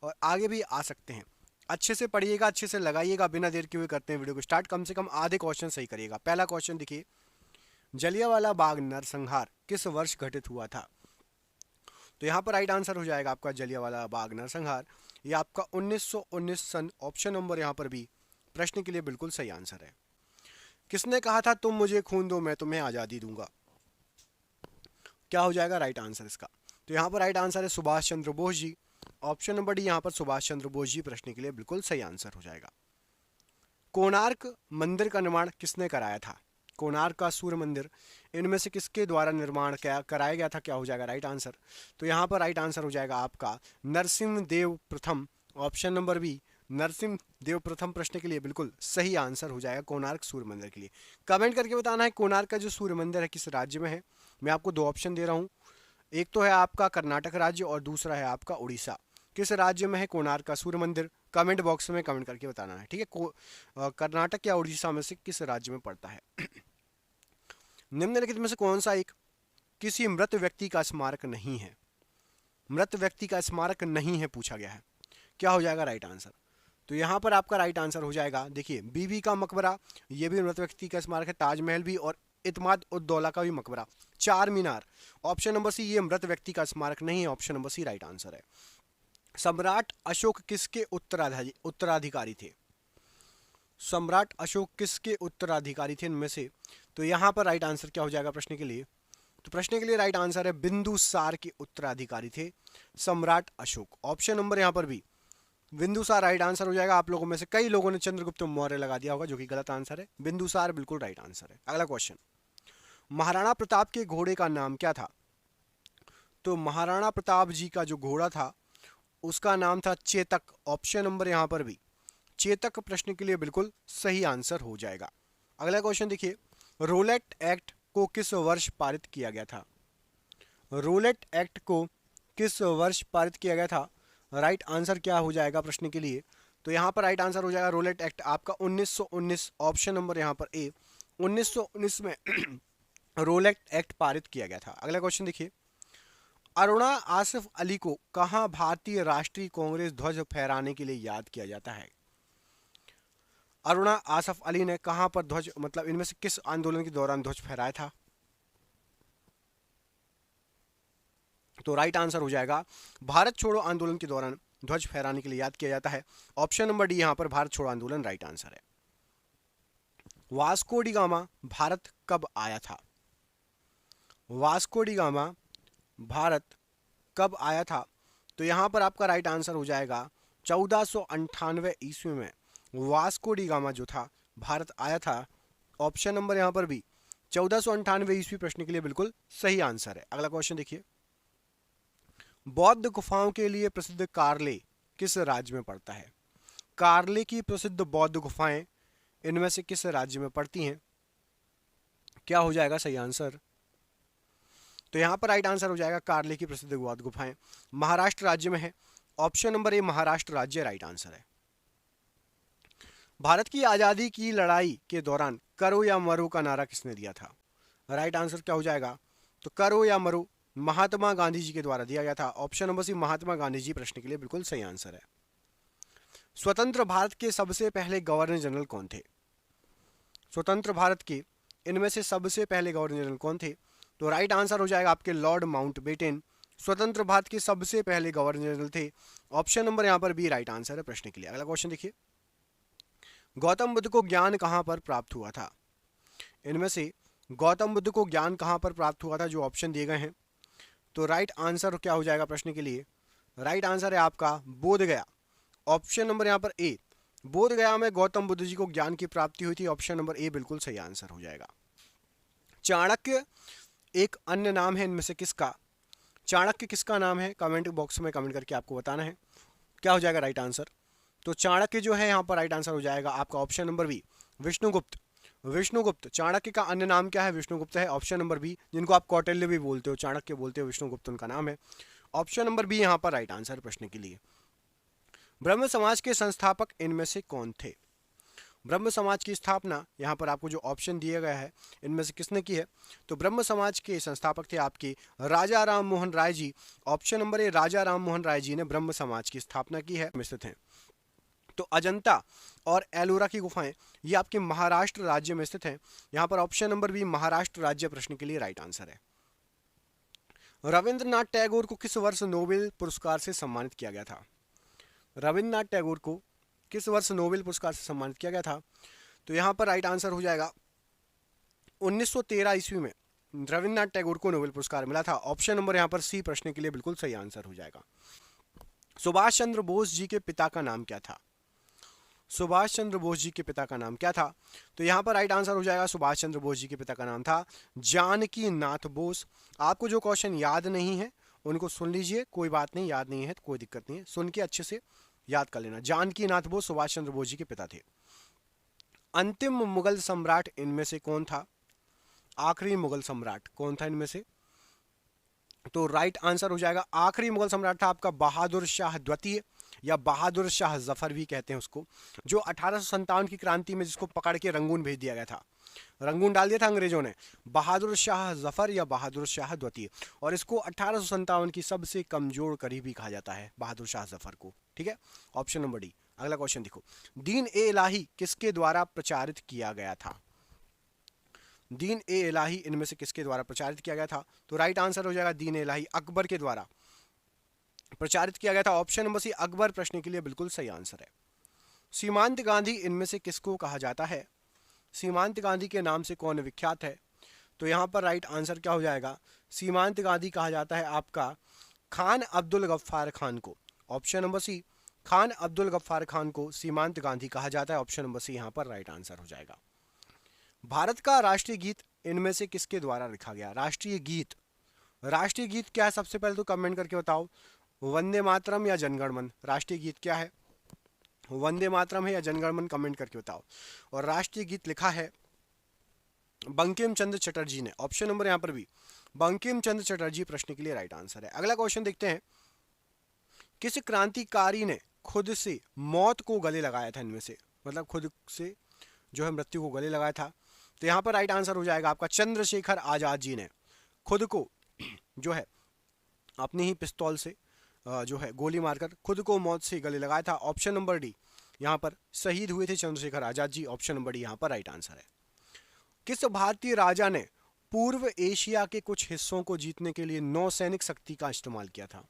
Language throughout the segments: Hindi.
और आगे भी आ सकते हैं। अच्छे से पढ़िएगा, अच्छे से लगाइएगा। बिना देर के हुए करते हैं वीडियो को स्टार्ट। कम से कम आधे क्वेश्चन सही करिएगा। पहला क्वेश्चन देखिए, जलियांवाला बाग नरसंहार किस वर्ष घटित हुआ था? तो यहाँ पर राइट आंसर हो जाएगा आपका जलियांवाला बाग नरसंहार, ये आपका 1919 सन, ऑप्शन नंबर यहाँ पर भी प्रश्न के लिए बिल्कुल सही आंसर है। किसने कहा था तुम मुझे खून दो मैं तुम्हें आज़ादी दूंगा? क्या हो जाएगा राइट आंसर इसका? तो यहाँ पर राइट आंसर है सुभाष चंद्र बोस जी, ऑप्शन नंबर डी यहाँ पर सुभाष चंद्र बोस जी प्रश्न के लिए बिल्कुल सही आंसर हो जाएगा। कोणार्क मंदिर का निर्माण किसने कराया था? कोणार्क का सूर्य मंदिर इनमें से किसके द्वारा निर्माण कराया गया था? क्या हो जाएगा राइट आंसर? तो यहाँ पर राइट आंसर हो जाएगा आपका नरसिंह देव प्रथम, option number B Narsingh Dev प्रथम प्रश्न के लिए बिल्कुल सही आंसर हो जाएगा कोणार्क सूर्य मंदिर के लिए। कमेंट करके बताना है कोणार्क का जो सूर्य मंदिर है किस राज्य में है। मैं आपको दो ऑप्शन दे रहा हूँ, एक तो है आपका कर्नाटक राज्य और दूसरा है आपका उड़ीसा। किस राज्य में है कोणार्क का सूर्य मंदिर? कमेंट बॉक्स में कमेंट करके बताना है, ठीक है। कर्नाटक या उड़ीसा में से किस राज्य में पड़ता है? निम्नलिखित में से कौन सा एक किसी मृत व्यक्ति का स्मारक नहीं है? मृत व्यक्ति का स्मारक नहीं है पूछा गया है, क्या हो जाएगा राइट आंसर? तो यहाँ पर आपका राइट आंसर हो जाएगा, देखिए बीबी का मकबरा ये भी मृत व्यक्ति का स्मारक है, ताजमहल भी, और इत्माद उद्दौला का भी मकबरा, चार मीनार, ऑप्शन नंबर सी ये मृत व्यक्ति का स्मारक नहीं है, option number C right answer है। सम्राट अशोक किसके उत्तराधिकारी थे? सम्राट अशोक किसके उत्तराधिकारी थे इनमें से? तो यहाँ पर राइट आंसर क्या हो जाएगा प्रश्न के लिए? तो प्रश्न के लिए राइट आंसर है बिंदुसार के उत्तराधिकारी थे सम्राट अशोक, ऑप्शन नंबर यहाँ पर भी बिंदुसार राइट आंसर हो जाएगा। आप लोगों में से कई लोगों ने चंद्रगुप्त मौर्य लगा दिया होगा, जो कि गलत आंसर है, बिंदुसार बिल्कुल राइट आंसर है। अगला क्वेश्चन, महाराणा प्रताप के घोड़े का नाम क्या था? तो महाराणा प्रताप जी का जो घोड़ा था उसका नाम था चेतक, ऑप्शन नंबर यहाँ पर भी चेतक प्रश्न के लिए बिल्कुल सही आंसर हो जाएगा। अगला क्वेश्चन देखिए, रोलेट एक्ट को किस वर्ष पारित किया गया था? रोलेट एक्ट को किस वर्ष पारित किया गया था? राइट आंसर क्या हो जाएगा प्रश्न के लिए? तो यहाँ पर राइट आंसर हो जाएगा रोलेट एक्ट आपका 1919, ऑप्शन नंबर यहाँ पर ए 1919 में रोलेट एक्ट पारित किया गया था। अगला क्वेश्चन देखिए, अरुणा आसिफ अली को कहाँ भारतीय राष्ट्रीय कांग्रेस ध्वज फहराने के लिए याद किया जाता है? अरुणा आसिफ अली ने कहाँ पर ध्वज, मतलब इनमें से किस आंदोलन के दौरान ध्वज फहराया था? तो राइट आंसर हो जाएगा भारत छोड़ो आंदोलन के दौरान ध्वज फहराने के लिए याद किया जाता है, ऑप्शन नंबर डी यहाँ पर भारत छोड़ो आंदोलन राइट आंसर है। वास्को डी गामा भारत कब आया था? वास्को डी गामा भारत कब आया था? तो यहाँ पर आपका राइट आंसर हो जाएगा 1498 ईस्वी में वास्को डी गामा जो था भारत आया था, ऑप्शन नंबर यहाँ पर भी 1498 ईस्वी प्रश्न के लिए बिल्कुल सही आंसर है। अगला क्वेश्चन देखिए, बौद्ध गुफाओं के लिए प्रसिद्ध कार्ले किस राज्य में पड़ता है? कार्ले की प्रसिद्ध बौद्ध गुफाएं इनमें से किस राज्य में पड़ती हैं? क्या हो जाएगा सही आंसर? तो यहाँ पर राइट आंसर हो जाएगा कार्ले की प्रसिद्ध बौद्ध गुफाएं महाराष्ट्र राज्य में है, ऑप्शन नंबर ए महाराष्ट्र राज्य राइट आंसर है। भारत की आज़ादी की लड़ाई के दौरान करो या मरो का नारा किसने दिया था? राइट आंसर क्या हो जाएगा? तो करो या मरो महात्मा गांधी जी के द्वारा दिया गया था, ऑप्शन नंबर सी महात्मा गांधी जी प्रश्न के लिए बिल्कुल सही आंसर है। स्वतंत्र भारत के सबसे पहले गवर्नर जनरल कौन थे? स्वतंत्र भारत के इनमें से सबसे पहले गवर्नर जनरल कौन थे? तो राइट आंसर हो जाएगा आपके लॉर्ड माउंटबेटन, स्वतंत्र भारत के सबसे पहले गवर्नर जनरल थे, ऑप्शन नंबर यहाँ पर बी राइट आंसर है प्रश्न के लिए। अगला क्वेश्चन देखिए, गौतम बुद्ध को ज्ञान कहाँ पर प्राप्त हुआ था? इनमें से गौतम बुद्ध को ज्ञान कहाँ पर प्राप्त हुआ था जो ऑप्शन दिए गए हैं? तो राइट आंसर क्या हो जाएगा प्रश्न के लिए? राइट आंसर है आपका बोध गया, ऑप्शन नंबर यहाँ पर ए बोध गया में गौतम बुद्ध जी को ज्ञान की प्राप्ति हुई थी, ऑप्शन नंबर ए बिल्कुल सही आंसर हो जाएगा। चाणक्य एक अन्य नाम है इनमें से किसका? चाणक्य किसका नाम है? कमेंट बॉक्स में कमेंट करके आपको बताना है, क्या हो जाएगा राइट आंसर? तो चाणक्य जो है यहाँ पर राइट आंसर हो जाएगा आपका option number B Vishnugupta. Vishnugupta, Chanakya का अन्य नाम क्या है? विष्णुगुप्त है, ऑप्शन नंबर बी, जिनको आप कौटिल्य भी बोलते हो, चाणक्य बोलते हो, विष्णुगुप्त उनका नाम है, ऑप्शन नंबर बी यहाँ पर राइट आंसर प्रश्न के लिए। ब्रह्म समाज के संस्थापक इनमें से कौन थे? ब्रह्म समाज की स्थापना यहाँ पर आपको जो ऑप्शन दिया गया है इनमें से किसने की है, तो ब्रह्म समाज के संस्थापक थे आपके राजा राम मोहन राय जी। ऑप्शन नंबर ए, राजा राम मोहन राय जी ने ब्रह्म समाज की स्थापना की है, स्थित हैं। तो अजंता और एलोरा की गुफाएं ये आपके महाराष्ट्र राज्य में स्थित हैं। यहाँ पर ऑप्शन नंबर बी महाराष्ट्र राज्य प्रश्न के लिए राइट आंसर है। रविंद्रनाथ टैगोर को किस वर्ष नोबेल पुरस्कार से सम्मानित किया गया था? रविंद्रनाथ टैगोर को किस वर्ष नोबेल पुरस्कार से सम्मानित किया गया था? तो यहाँ पर राइट आंसर हो जाएगा 1913 ईस्वी में रविंद्रनाथ टैगोर को नोबेल पुरस्कार मिला था। ऑप्शन नंबर यहाँ पर सी प्रश्न के लिए बिल्कुल सही आंसर हो जाएगा। सुभाष चंद्र बोस जी के पिता का नाम क्या था? सुभाष चंद्र बोस जी के पिता का नाम क्या था? तो यहाँ पर राइट आंसर हो जाएगा सुभाष चंद्र बोस जी के पिता का नाम था जानकी नाथ बोस। आपको जो क्वेश्चन याद नहीं है उनको सुन लीजिए, कोई बात नहीं, याद नहीं है तो कोई दिक्कत नहीं है, सुन के अच्छे से याद कर लेना। जानकी नाथ बोस सुभाष चंद्र बोस जी के पिता थे। अंतिम मुगल सम्राट इनमें से कौन था? आखिरी मुगल सम्राट कौन था इनमें से? तो राइट आंसर हो जाएगा आखिरी मुगल सम्राट था आपका बहादुर शाह द्वितीय, या बहादुर शाह जफर भी कहते हैं उसको, जो 1857 की क्रांति में जिसको पकड़ के रंगून भेज दिया गया था, रंगून डाल दिया था अंग्रेजों ने। बहादुर शाह जफर या बहादुर शाह द्वितीय, और इसको 1857 की सबसे कमजोर करीबी कहा जाता है बहादुर शाह जफर को। ठीक है, ऑप्शन नंबर डी। अगला क्वेश्चन देखो, दीन ए इलाही किसके द्वारा प्रचारित किया गया था? दीन ए इलाही इनमें से किसके द्वारा प्रचारित किया गया था? तो राइट आंसर हो जाएगा दीन ए इलाही अकबर के द्वारा प्रचारित किया गया था। ऑप्शन नंबर सी अकबर प्रश्न के लिए बिल्कुल सही आंसर है। सीमांत गांधी इनमें से किसको कहा जाता है? सीमांत गांधी के नाम से कौन विख्यात है? तो यहाँ पर राइट आंसर क्या हो जाएगा? सीमांत गांधी कहा जाता है आपका खान अब्दुल गफ्फार खान को। Option number C, Khan Abdul Ghaffar Khan को सीमांत गांधी कहा जाता है। ऑप्शन नंबर सी यहाँ पर राइट आंसर हो जाएगा। भारत का राष्ट्रीय गीत इनमें से किसके द्वारा लिखा गया? राष्ट्रीय गीत, राष्ट्रीय गीत क्या है सबसे पहले तो कमेंट करके बताओ। वंदे मातरम या जनगण मन? राष्ट्रीय गीत क्या है? वंदे मातरम है या जनगण मन? कमेंट करके बताओ। और राष्ट्रीय गीत लिखा है बंकिम चंद्र चटर्जी ने। ऑप्शन नंबर यहाँ पर भी बंकिम चंद्र चटर्जी प्रश्न के लिए राइट आंसर है। अगला क्वेश्चन देखते हैं, किस क्रांतिकारी ने खुद से मौत को गले लगाया था इनमें से? मतलब खुद से जो है मृत्यु को गले लगाया था। तो यहाँ पर राइट आंसर हो जाएगा आपका चंद्रशेखर आजाद जी ने खुद को जो है अपनी ही पिस्तौल से जो है गोली मारकर खुद को मौत से गले लगाया था। ऑप्शन नंबर डी यहाँ पर शहीद हुए थे Chandrashekhar Azad ji. Option number D यहाँ पर राइट आंसर है। किस भारतीय राजा ने पूर्व एशिया के कुछ हिस्सों को जीतने के लिए नौसैनिक शक्ति का इस्तेमाल किया था?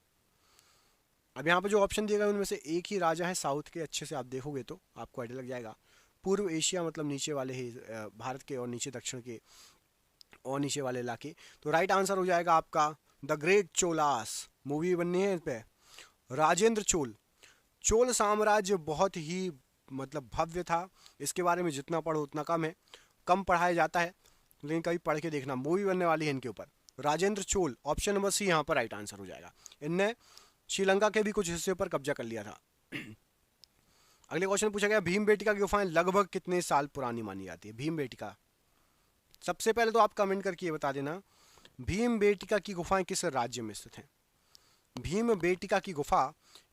अब यहाँ पर जो ऑप्शन दिए गए उनमें से एक ही राजा है साउथ के, अच्छे से आप देखोगे तो आपको आइडिया लग जाएगा। पूर्व एशिया मतलब नीचे वाले ही भारत के और नीचे दक्षिण के और नीचे वाले इलाके। तो राइट आंसर हो जाएगा आपका द ग्रेट चोलास। मूवी बननी है इस पे, राजेंद्र चोल। चोल साम्राज्य बहुत ही मतलब भव्य था, इसके बारे में जितना पढ़ो उतना कम है, कम पढ़ाया जाता है, लेकिन कभी पढ़ के देखना, मूवी बनने वाली है इनके ऊपर। Rajendra Chola, option number C यहाँ पर राइट आंसर हो जाएगा। इनने श्रीलंका के भी कुछ हिस्से पर कब्जा कर लिया था। अगले क्वेश्चन पूछा गया, भीमबेटका की गुफाएं लगभग कितने साल पुरानी मानी जाती है? भीमबेटका, सबसे पहले तो आप कमेंट करके ये बता देना भीमबेटका की गुफाएं किस राज्य में स्थित हैं? भीमबेटका की गुफा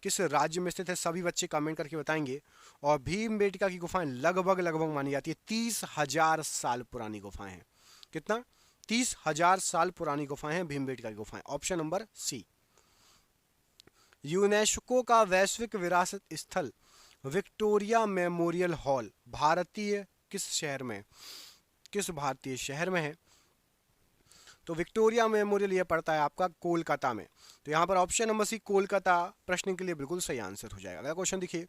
किस राज्य में स्थित है? सभी बच्चे कमेंट करके बताएंगे। और भीमबेटका की गुफाएं लगभग लगभग मानी जाती है 30,000 साल पुरानी गुफाएं हैं। कितना? 30,000 साल पुरानी गुफाएं हैं भीमबेटका की गुफाएं। ऑप्शन नंबर सी। यूनेस्को का वैश्विक विरासत स्थल विक्टोरिया मेमोरियल हॉल भारतीय किस शहर में, किस भारतीय शहर में है? तो विक्टोरिया मेमोरियल ये पड़ता है आपका कोलकाता में। तो यहाँ पर ऑप्शन नंबर सी कोलकाता प्रश्न के लिए बिल्कुल सही आंसर हो जाएगा। अगला क्वेश्चन देखिए,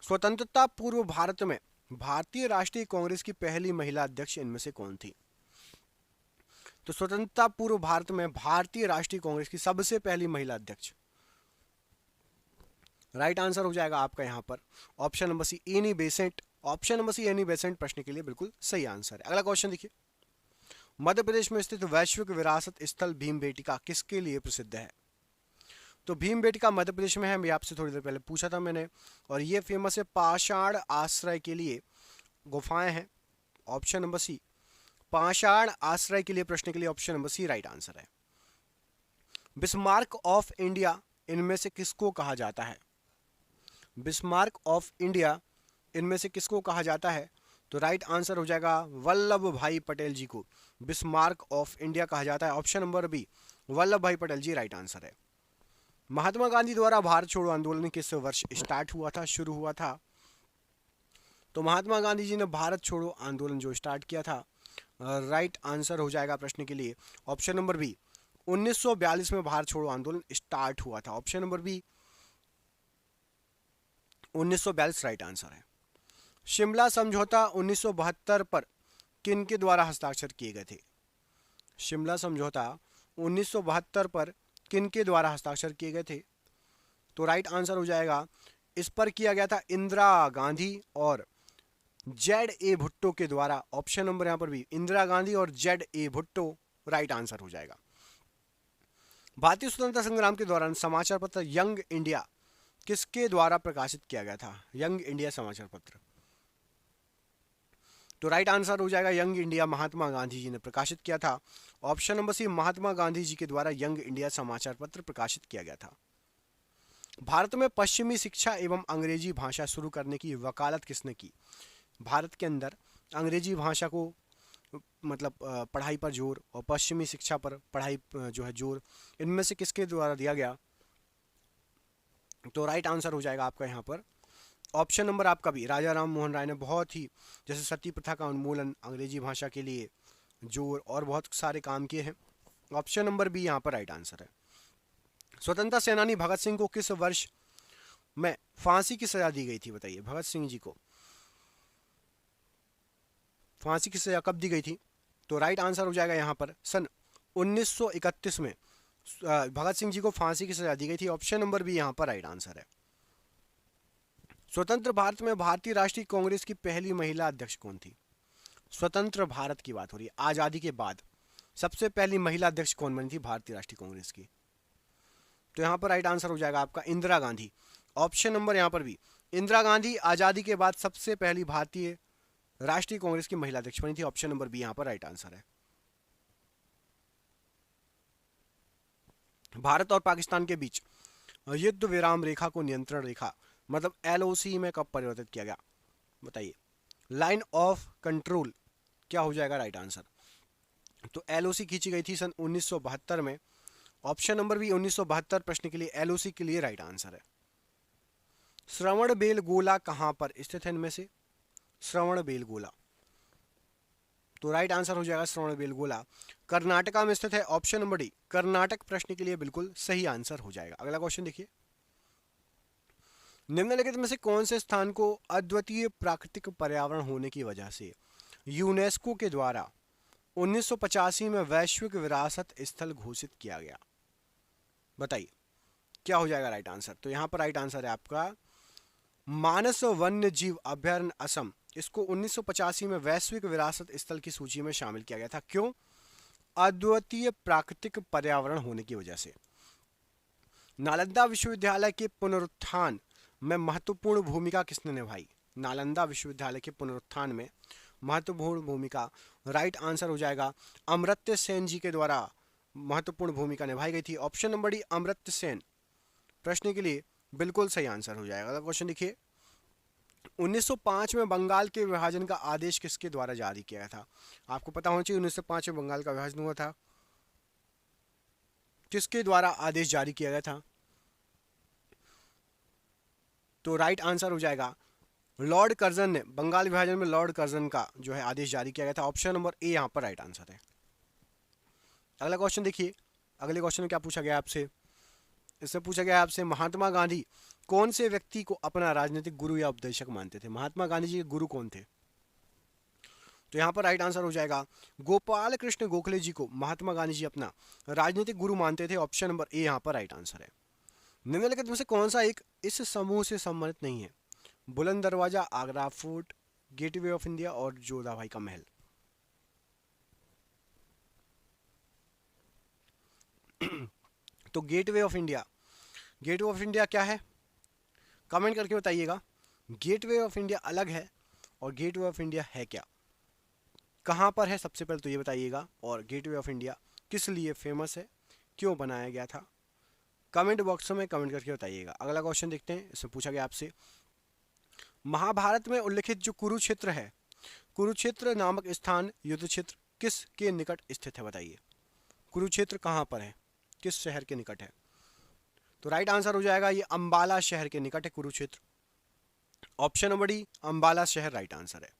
स्वतंत्रता पूर्व भारत में भारतीय राष्ट्रीय कांग्रेस की पहली महिला अध्यक्ष इनमें से कौन थी? तो स्वतंत्रता पूर्व भारत में भारतीय राष्ट्रीय कांग्रेस की सबसे पहली महिला अध्यक्ष, राइट आंसर हो जाएगा आपका यहाँ पर option number see Annie Besant. Option number see Annie Besant प्रश्न के लिए बिल्कुल सही आंसर है। अगला क्वेश्चन देखिए, मध्य प्रदेश में स्थित वैश्विक विरासत स्थल भीमबेटका किसके लिए प्रसिद्ध है? तो भीमबेटका मध्य प्रदेश में है, मैं आपसे थोड़ी देर पहले पूछा था मैंने, और ये फेमस है पाषाण आश्रय के लिए गुफाएं हैं। ऑप्शन नंबर सी, पाषाण आश्रय के लिए प्रश्न के लिए option number C right answer है। बिस्मार्क ऑफ इंडिया इनमें से किसको कहा जाता है? बिस्मार्क ऑफ इंडिया इनमें से किसको कहा जाता है? तो राइट आंसर हो जाएगा वल्लभ भाई पटेल जी को बिस्मार्क ऑफ इंडिया कहा जाता है। ऑप्शन नंबर बी, वल्लभ भाई पटेल जी राइट आंसर है। महात्मा गांधी द्वारा भारत छोड़ो आंदोलन किस वर्ष स्टार्ट हुआ था, शुरू हुआ था? तो महात्मा गांधी जी ने भारत छोड़ो आंदोलन जो स्टार्ट किया था, राइट आंसर हो जाएगा प्रश्न के लिए ऑप्शन नंबर बी, 1942 में भारत छोड़ो आंदोलन स्टार्ट हुआ था। Option number B 1942 right answer है। शिमला समझौता 1972 पर किन के द्वारा हस्ताक्षर किए गए थे? शिमला समझौता 1972 पर किन के द्वारा हस्ताक्षर किए गए थे? तो राइट आंसर हो जाएगा, इस पर किया गया था इंदिरा गांधी और जेड ए भुट्टो के द्वारा। ऑप्शन नंबर यहां पर भी इंदिरा गांधी और Z A Bhutto right answer हो जाएगा। भारतीय स्वतंत्रता संग्राम के दौरान समाचार पत्र यंग इंडिया किसके द्वारा प्रकाशित किया गया था? यंग इंडिया समाचार पत्र। तो राइट आंसर हो जाएगा यंग इंडिया महात्मा गांधी जी ने प्रकाशित किया था। ऑप्शन नंबर सी, महात्मा गांधी जी के द्वारा यंग इंडिया समाचार पत्र प्रकाशित किया गया था। भारत में पश्चिमी शिक्षा एवं अंग्रेजी भाषा शुरू करने की वकालत किसने की? भारत के अंदर अंग्रेजी भाषा को मतलब पढ़ाई पर जोर और पश्चिमी शिक्षा पर पढ़ाई जो है जोर, इनमें से किसके द्वारा दिया गया? तो राइट आंसर हो जाएगा आपका यहाँ पर ऑप्शन नंबर आपका भी, राजा राम मोहन राय ने बहुत ही, जैसे सती प्रथा का उन्मूलन, अंग्रेजी भाषा के लिए जोर और बहुत सारे काम किए हैं। ऑप्शन नंबर बी यहाँ पर राइट आंसर है। स्वतंत्रता सेनानी भगत सिंह को किस वर्ष में फांसी की सजा दी गई थी? बताइए, भगत सिंह जी को फांसी की सजा कब दी गई थी? तो राइट आंसर हो जाएगा यहाँ पर सन 1931 में भगत सिंह जी को फांसी की सजा दी गई थी। ऑप्शन नंबर बी यहाँ पर राइट आंसर है। स्वतंत्र भारत में भारतीय राष्ट्रीय कांग्रेस की पहली महिला अध्यक्ष कौन थी? स्वतंत्र भारत की बात हो रही है, आजादी के बाद सबसे पहली महिला अध्यक्ष कौन बनी थी भारतीय राष्ट्रीय कांग्रेस की? तो यहाँ पर राइट आंसर हो जाएगा आपका इंदिरा गांधी। ऑप्शन नंबर यहाँ पर भी इंदिरा गांधी आजादी के बाद सबसे पहली भारतीय राष्ट्रीय कांग्रेस की महिला अध्यक्ष बनी थी। ऑप्शन नंबर बी यहाँ पर राइट आंसर है। भारत और पाकिस्तान के बीच युद्ध विराम रेखा को नियंत्रण रेखा मतलब LOC में कब परिवर्तित किया गया? बताइए, लाइन ऑफ कंट्रोल क्या हो जाएगा राइट आंसर? तो LOC खींची गई थी सन 1972 में। ऑप्शन नंबर बी 1972 प्रश्न के लिए LOC के लिए राइट आंसर है। श्रवण बेलगोला कहां पर स्थित है इनमें से? श्रवण बेलगोला, तो राइट आंसर हो जाएगा श्रवण बेलगोला कर्नाटका में स्थित है। ऑप्शन नंबर डी कर्नाटक प्रश्न के लिए बिल्कुल सही आंसर हो जाएगा। अगला क्वेश्चन देखिए, निम्नलिखित में से कौन से स्थान को अद्वितीय प्राकृतिक पर्यावरण होने की वजह से यूनेस्को के द्वारा 1985 में वैश्विक विरासत स्थल घोषित किया गया? बताइए क्या हो जाएगा राइट आंसर? तो यहाँ पर राइट आंसर है आपका मानस वन्य जीव अभ्यारण्य असम। इसको 1985 में वैश्विक विरासत स्थल की सूची में शामिल किया गया था। क्यों? अद्वितीय प्राकृतिक पर्यावरण होने की वजह से। नालंदा विश्वविद्यालय के पुनरुत्थान में महत्वपूर्ण भूमिका किसने निभाई? नालंदा विश्वविद्यालय के पुनरुत्थान में महत्वपूर्ण भूमिका राइट आंसर हो जाएगा अमर्त्य सेन जी के द्वारा महत्वपूर्ण भूमिका निभाई गई थी। Option number D Amartya Sen प्रश्न के लिए बिल्कुल सही आंसर हो जाएगा। क्वेश्चन देखिए, 1905 में बंगाल के विभाजन का आदेश किसके द्वारा जारी किया गया था? आपको पता होना चाहिए 1905 में बंगाल का विभाजन हुआ था, किसके द्वारा आदेश जारी किया गया था? तो राइट आंसर हो जाएगा लॉर्ड कर्जन ने। बंगाल विभाजन में लॉर्ड कर्जन का जो है आदेश जारी किया गया था। ऑप्शन नंबर ए यहाँ पर राइट आंसर है। अगला क्वेश्चन देखिए, अगले क्वेश्चन में क्या पूछा गया आपसे? इससे पूछा गया आपसे महात्मा गांधी कौन से व्यक्ति को अपना राजनीतिक गुरु या उपदेशक मानते थे? महात्मा गांधी जी के गुरु कौन थे? तो यहाँ पर राइट आंसर हो जाएगा गोपाल कृष्ण गोखले जी को महात्मा गांधी जी अपना राजनीतिक गुरु मानते थे। ऑप्शन नंबर ए यहाँ पर राइट आंसर है। निम्नलिखित में से कौन सा एक इस समूह से संबंधित नहीं है? बुलंद दरवाजा, Agra fort, gateway of India और जोधाबाई का महल। तो gateway of India, gateway of India क्या है? कमेंट करके बताइएगा। गेटवे ऑफ इंडिया अलग है और गेटवे ऑफ इंडिया है क्या, कहाँ पर है? सबसे पहले तो ये बताइएगा। और गेटवे ऑफ इंडिया किस लिए फेमस है, क्यों बनाया गया था? कमेंट बॉक्स में कमेंट करके बताइएगा। अगला क्वेश्चन देखते हैं, इसमें पूछा गया आपसे महाभारत में उल्लिखित जो कुरुक्षेत्र है, कुरुक्षेत्र नामक स्थान युद्ध क्षेत्र किस के निकट स्थित है? बताइए कुरुक्षेत्र कहाँ पर है, किस शहर के निकट है? तो राइट आंसर हो जाएगा ये अंबाला शहर के निकट है Kurukshetra. Option number D Ambala शहर राइट आंसर है।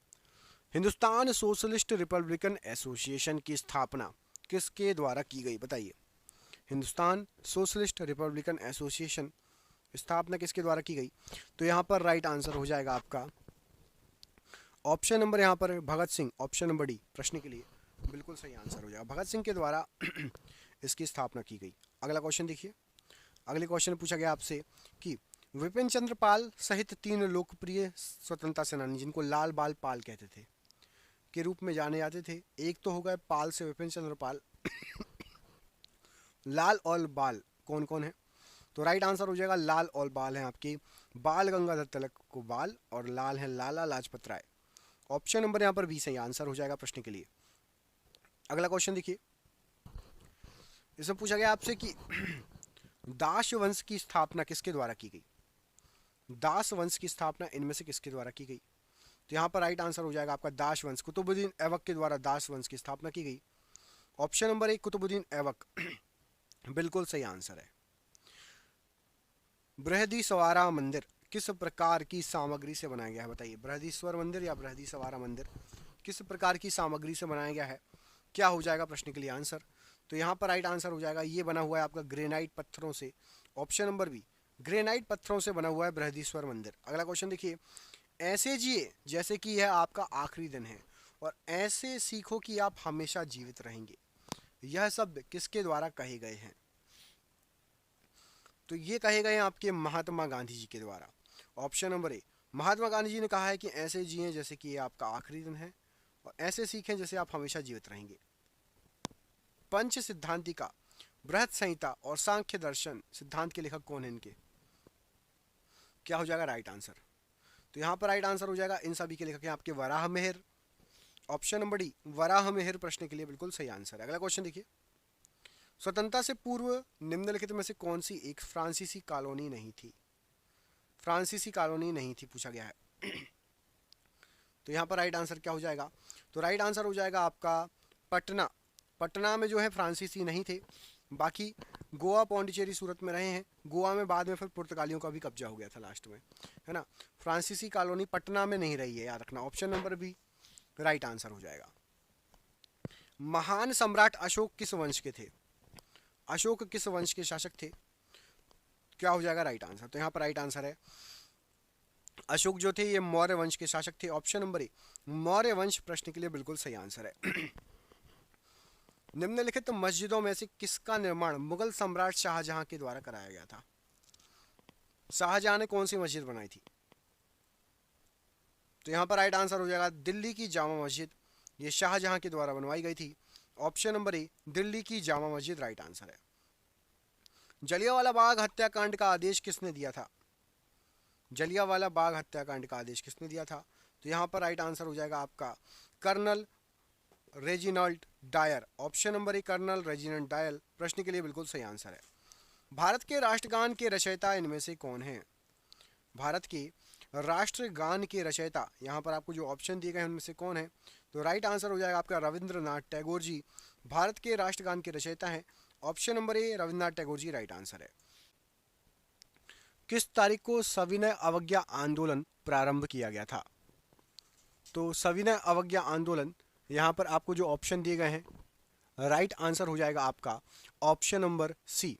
हिंदुस्तान सोशलिस्ट रिपब्लिकन एसोसिएशन की स्थापना किसके द्वारा की गई? बताइए हिंदुस्तान सोशलिस्ट रिपब्लिकन एसोसिएशन स्थापना किसके द्वारा की गई? तो यहाँ पर राइट आंसर हो जाएगा आपका ऑप्शन नंबर यहाँ पर Bhagat Singh, option number D प्रश्न के लिए बिल्कुल सही आंसर हो जाएगा, भगत सिंह के द्वारा इसकी स्थापना की गई। अगला क्वेश्चन देखिए, अगले क्वेश्चन में पूछा गया आपसे कि विपिन चंद्र पाल सहित 3 लोकप्रिय स्वतंत्रता सेनानी जिनको लाल बाल पाल कहते थे के रूप में जाने जाते थे, एक तो हो गए पाल से विपिन चंद्र पाल लाल और बाल कौन कौन है? तो राइट आंसर हो जाएगा लाल और बाल हैं आपके बाल गंगाधर तिलक को बाल और लाल है लाला लाजपत राय। ऑप्शन नंबर यहाँ पर बी सही आंसर हो जाएगा प्रश्न के लिए। अगला क्वेश्चन देखिए, इसमें पूछा गया आपसे कि दास वंश की स्थापना किसके द्वारा की गई? दास वंश की स्थापना इनमें से किसके द्वारा की गई? तो यहाँ पर राइट आंसर हो जाएगा आपका दास वंश, कुतुबुद्दीन ऐबक के द्वारा दास वंश की स्थापना की गई। ऑप्शन नंबर 1 कुतुबुद्दीन ऐबक बिल्कुल सही आंसर है। बृहदीश्वरा मंदिर किस प्रकार की सामग्री से बनाया गया है? बताइए बृहदीश्वर मंदिर या बृहदीश्वरा मंदिर किस प्रकार की सामग्री से बनाया गया है? क्या हो जाएगा प्रश्न के लिए आंसर? तो यहाँ पर राइट आंसर हो जाएगा ये बना हुआ है आपका ग्रेनाइट पत्थरों से। ऑप्शन नंबर बी ग्रेनाइट पत्थरों से बना हुआ है बृहदीश्वर मंदिर। अगला क्वेश्चन देखिए, ऐसे जिए जैसे कि यह आपका आखिरी दिन है और ऐसे सीखो कि आप हमेशा जीवित रहेंगे, यह शब्द किसके द्वारा कहे गए हैं? तो ये कहे गए हैं आपके महात्मा गांधी जी के द्वारा। ऑप्शन नंबर ए महात्मा गांधी जी ने कहा है कि ऐसे जिए जैसे कि ये आपका आखिरी दिन है और ऐसे सीखें जैसे आप हमेशा जीवित रहेंगे। पंच सिद्धांतिका, बृहत संहिता और सांख्य दर्शन सिद्धांत के लेखक कौन है इनके? क्या हो जाएगा राइट आंसर? तो यहाँ पर राइट आंसर हो जाएगा इन सभी के लेखक हैं आपके Varaha Mihir. Option number D Varaha Mihir प्रश्न के लिए बिल्कुल सही आंसर है। अगला क्वेश्चन देखिए, स्वतंत्रता से पूर्व निम्नलिखित में से कौन सी एक फ्रांसीसी कॉलोनी नहीं थी? फ्रांसीसी कॉलोनी नहीं थी पूछा गया है। तो यहाँ पर राइट आंसर क्या हो जाएगा? तो राइट आंसर हो जाएगा आपका पटना। पटना में जो है फ्रांसीसी नहीं थे, बाकी गोवा पौंडीचेरी सूरत में रहे हैं। गोवा में बाद में फिर पुर्तगालियों का भी कब्जा हो गया था लास्ट में, है ना। फ्रांसीसी कॉलोनी पटना में नहीं रही है, याद रखना। Option number B right answer हो जाएगा। महान सम्राट अशोक किस वंश के थे? अशोक किस वंश के शासक थे? क्या हो जाएगा राइट आंसर? तो यहाँ पर राइट आंसर है अशोक जो थे ये मौर्य वंश के शासक थे। ऑप्शन नंबर ए मौर्य वंश प्रश्न के लिए बिल्कुल सही आंसर है। निम्नलिखित मस्जिदों में से किसका निर्माण मुगल सम्राट शाहजहां के द्वारा कराया गया था? शाहजहां ने कौन सी मस्जिद बनाई थी? तो यहाँ पर राइट आंसर हो जाएगा दिल्ली की जामा मस्जिद, ये शाहजहां के द्वारा बनवाई गई थी। ऑप्शन नंबर ए दिल्ली की जामा मस्जिद राइट आंसर है। जलियांवाला बाग हत्याकांड का आदेश किसने दिया था? जलियांवाला बाग हत्याकांड का आदेश किसने दिया था? तो यहाँ पर राइट आंसर हो जाएगा आपका Colonel Reginald Dyer. Option number A Colonel Reginald Dyer प्रश्न के लिए बिल्कुल सही आंसर है। भारत के राष्ट्रगान के रचयिता इनमें से कौन है? भारत के राष्ट्रगान के रचयिता यहाँ पर आपको जो ऑप्शन दिए गए हैं उनमें से कौन है? तो राइट आंसर हो जाएगा आपका रविंद्रनाथ टैगोर जी भारत के राष्ट्रगान के रचयिता हैं। Option number A Rabindranath Tagore ji right answer है। किस तारीख को सविनय अवज्ञा आंदोलन प्रारंभ किया गया था? तो सविनय अवज्ञा आंदोलन यहाँ पर आपको जो ऑप्शन दिए गए हैं राइट आंसर हो जाएगा आपका ऑप्शन नंबर सी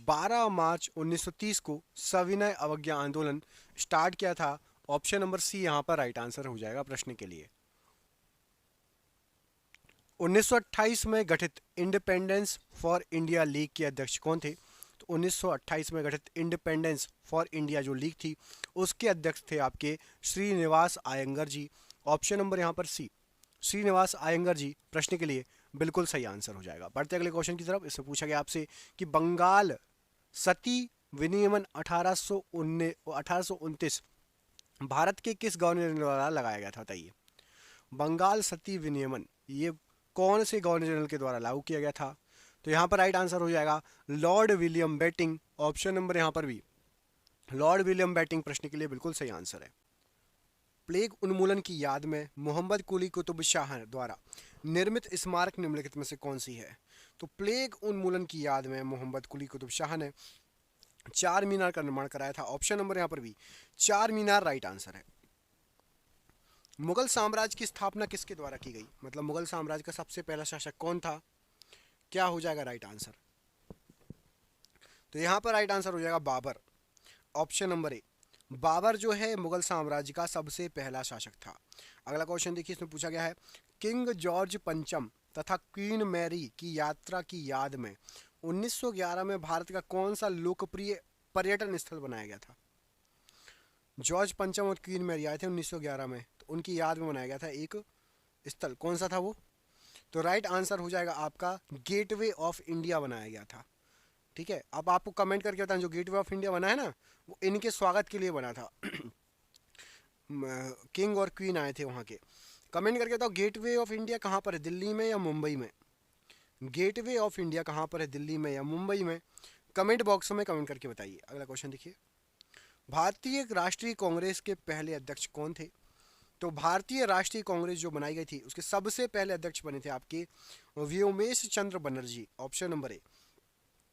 12 मार्च 1930 को सविनय अवज्ञा आंदोलन स्टार्ट किया था। ऑप्शन नंबर सी यहाँ पर राइट आंसर हो जाएगा प्रश्न के लिए। 1928 में गठित इंडिपेंडेंस फॉर इंडिया लीग के अध्यक्ष कौन थे? तो 1928 में गठित इंडिपेंडेंस फॉर इंडिया जो लीग थी उसके अध्यक्ष थे आपके श्रीनिवास आयंगर जी। ऑप्शन नंबर यहाँ पर सी श्रीनिवास आयंगर जी प्रश्न के लिए बिल्कुल सही आंसर हो जाएगा। बढ़ते अगले क्वेश्चन की तरफ। इसमें पूछा गया आपसे कि बंगाल सती विनियमन 1829 भारत के किस गवर्नर द्वारा लगाया गया था? बताइए बंगाल सती विनियमन ये कौन से गवर्नर जनरल के द्वारा लागू किया गया था? तो यहाँ पर राइट आंसर हो जाएगा Lord William Bentinck. Option number यहाँ पर भी लॉर्ड विलियम बेटिंग प्रश्न के लिए बिल्कुल सही आंसर है। प्लेग उन्मूलन की याद में मोहम्मद कुली कुतुब शाह द्वारा निर्मित स्मारक निम्नलिखित में से कौन सी है? तो प्लेग उन्मूलन की याद में मोहम्मद कुली कुतुब शाह ने चार मीनार का निर्माण कराया था। ऑप्शन नंबर यहाँ पर भी चार मीनार राइट आंसर है। मुगल साम्राज्य की स्थापना किसके द्वारा की गई? मतलब मुगल साम्राज्य का सबसे पहला शासक कौन था? क्या हो जाएगा राइट आंसर? तो यहाँ पर राइट आंसर हो जाएगा Babur. Option number A, Babur जो है मुगल साम्राज्य का सबसे पहला शासक था। अगला क्वेश्चन देखिए, इसमें पूछा गया है किंग जॉर्ज पंचम तथा क्वीन मैरी की यात्रा की याद में 1911 में भारत का कौन सा लोकप्रिय पर्यटन स्थल बनाया गया था? जॉर्ज पंचम और क्वीन मैरी आए थे 1911 में, तो उनकी याद में बनाया गया था एक स्थल। कौन सा था वो? तो राइट आंसर हो जाएगा आपका गेटवे ऑफ इंडिया बनाया गया था। ठीक है, अब आपको कमेंट करके बताएं जो गेटवे ऑफ इंडिया बना है ना, वो इनके स्वागत के लिए बना था। किंग और क्वीन आए थे वहाँ के। कमेंट करके बताओ गेटवे ऑफ इंडिया कहाँ पर है, दिल्ली में या मुंबई में? गेटवे ऑफ इंडिया कहाँ पर है, दिल्ली में या मुंबई में? कमेंट बॉक्स में कमेंट करके बताइए। अगला क्वेश्चन देखिए, भारतीय राष्ट्रीय कांग्रेस के पहले अध्यक्ष कौन थे? तो भारतीय राष्ट्रीय कांग्रेस जो बनाई गई थी उसके सबसे पहले अध्यक्ष बने थे आपके Womesh Chandra Banerjee. Option number A,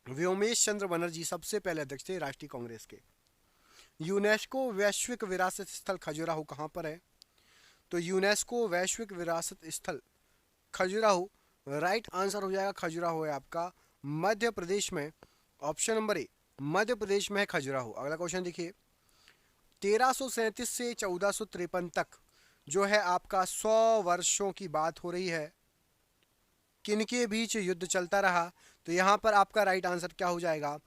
Womesh Chandra Banerjee सबसे पहले अध्यक्ष थे राष्ट्रीय कांग्रेस के। यूनेस्को वैश्विक विरासत स्थल खजुराहो कहाँ पर है? तो यूनेस्को वैश्विक विरासत स्थल खजुराहो राइट आंसर हो जाएगा। खजुराहो है आपका मध्य प्रदेश में। ऑप्शन नंबर ए, मध्य प्रदेश में है खजुराहो। अगला क्वेश्चन देखिए, 1337 से 1453 तक जो है आपका 100 वर्षों की बात हो रही है, किनके बीच युद्ध चलता रहा? तो यहाँ पर आपका राइट आंसर क्या हो जाएगा?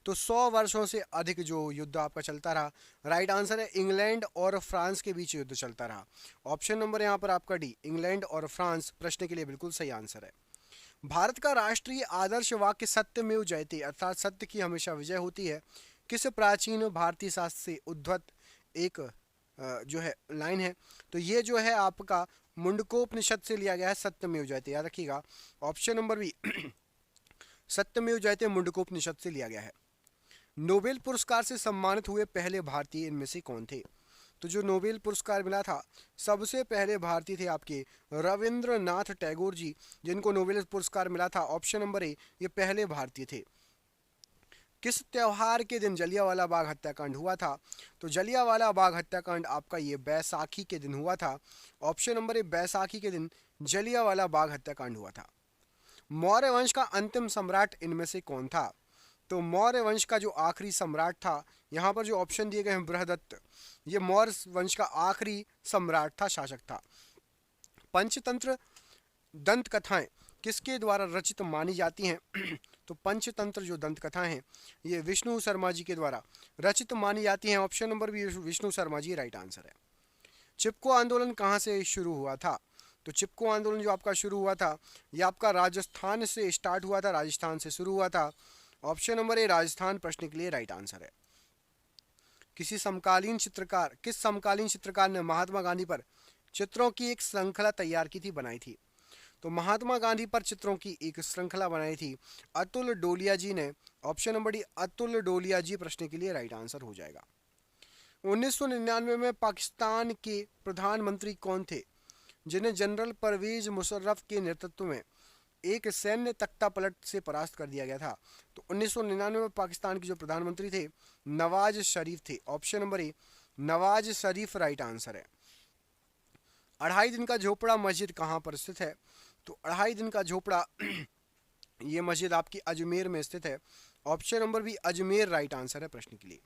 तो 100 वर्षों से अधिक जो युद्ध आपका चलता रहा, राइट आंसर है इंग्लैंड और फ्रांस के बीच युद्ध चलता रहा। ऑप्शन नंबर यहाँ पर आपका डी, इंग्लैंड और फ्रांस, प्रश्न के लिए बिल्कुल सही आंसर है। भारत का राष्ट्रीय आदर्श वाक्य सत्यमेव जयते अर्थात सत्य की हमेशा विजय होती है किस प्राचीन भारतीय शास्त्र से उद्धृत एक जो है लाइन है? तो ये जो है आपका मुंडकोपनिषद से लिया गया है, सत्यमेव जयते, याद रखिएगा। ऑप्शन नंबर बी सत्यमेव जयते मुंडकोपनिषद से लिया गया है। नोबेल पुरस्कार से सम्मानित हुए पहले भारतीय इनमें से कौन थे? तो जो नोबेल पुरस्कार मिला था सबसे पहले भारतीय थे आपके रविंद्रनाथ टैगोर जी, जिनको नोबेल पुरस्कार मिला था। ऑप्शन नंबर ए, ये पहले भारतीय थे। किस त्योहार के दिन जलियांवाला बाग हत्याकांड हुआ था? तो जलियांवाला बाग हत्याकांड आपका ये बैसाखी के दिन हुआ था। ऑप्शन नंबर ए, बैसाखी के दिन जलियांवाला बाग हत्याकांड हुआ था। मौर्य वंश का अंतिम सम्राट इनमें से कौन था? तो मौर्य वंश का जो आखिरी सम्राट था, यहाँ पर जो ऑप्शन दिए गए हैं बृहदत्त, ये मौर्य वंश का आखिरी सम्राट था, शासक था। पंचतंत्र दंत कथाएं किसके द्वारा रचित मानी जाती हैं? तो पंचतंत्र जो दंत कथाएं हैं ये विष्णु शर्मा जी के द्वारा रचित मानी जाती हैं। ऑप्शन नंबर भी विष्णु शर्मा जी राइट आंसर है। चिपको आंदोलन कहाँ से शुरू हुआ था? तो चिपको आंदोलन जो आपका शुरू हुआ था ये आपका राजस्थान से स्टार्ट हुआ था, राजस्थान से शुरू हुआ था। ऑप्शन नंबर ए, राजस्थान, प्रश्न के लिए राइट आंसर है। किस समकालीन चित्रकार ने महात्मा गांधी पर चित्रों की एक श्रृंखला तैयार की थी, बनाई थी? तो महात्मा गांधी पर चित्रों की एक श्रृंखला बनाई थी अतुल डोलिया जी ने। ऑप्शन नंबर डी, अतुल डोलिया जी, प्रश्न के लिए राइट आंसर हो जाएगा। 1999 में पाकिस्तान के प्रधानमंत्री कौन थे जिन्हें जनरल परवेज मुशर्रफ के नेतृत्व में एक सैन्य तख्ता पलट से परास्त कर दिया गया था? तो 1999 में पाकिस्तान के जो प्रधानमंत्री थे नवाज शरीफ थे। ऑप्शन नंबर ए, नवाज शरीफ राइट आंसर है। अढ़ाई दिन का झोपड़ा मस्जिद कहाँ पर स्थित है? तो अढ़ाई दिन का झोपड़ा ये मस्जिद आपकी अजमेर में स्थित है। Option number B, Ajmer right answer है प्रश्न के लिए।